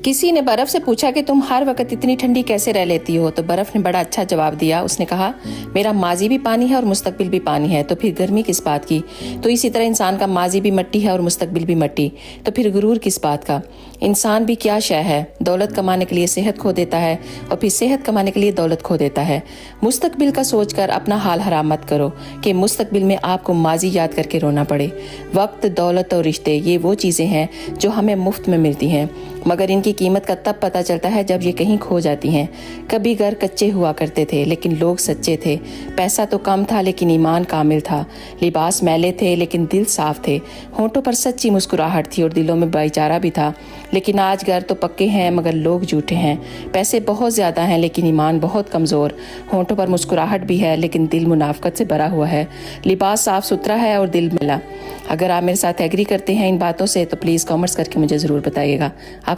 किसी ने बर्फ से पूछा कि तुम हर वक्त इतनी ठंडी कैसे रह लेती हो, तो बर्फ ने बड़ा अच्छा जवाब दिया। उसने कहा, मेरा माजी भी पानी है और मुस्तकबिल भी पानी है, तो फिर गर्मी किस बात की। तो इसी तरह इंसान का माजी भी मिट्टी है और मुस्तकबिल भी मिट्टी, तो फिर गुरूर किस बात का। इंसान भी क्या शय है, दौलत कमाने के लिए सेहत खो देता है और फिर सेहत कमाने के लिए दौलत खो देता है। मुस्तकबिल का सोचकर अपना हाल हराम मत करो कि मुस्तकबिल में आपको माजी याद करके रोना पड़े। वक्त, दौलत और रिश्ते, ये वो चीज़ें हैं जो हमें मुफ्त में मिलती हैं, मगर इनकी कीमत का तब पता चलता है जब ये कहीं खो जाती हैं। कभी घर कच्चे हुआ करते थे लेकिन लोग सच्चे थे। पैसा तो कम था लेकिन ईमान कामिल था। लिबास मैले थे लेकिन दिल साफ थे। होंठों पर सच्ची मुस्कुराहट थी और दिलों में भाईचारा भी था। लेकिन आज घर तो पक्के हैं मगर लोग झूठे हैं। पैसे बहुत ज़्यादा हैं लेकिन ईमान बहुत कमज़ोर। होंठों पर मुस्कुराहट भी है लेकिन दिल मुनाफकत से भरा हुआ है। लिबास साफ सुथरा है और दिल मिला। अगर आप मेरे साथ एग्री करते हैं इन बातों से तो प्लीज़ कमेंट्स करके मुझे ज़रूर बताइएगा। आप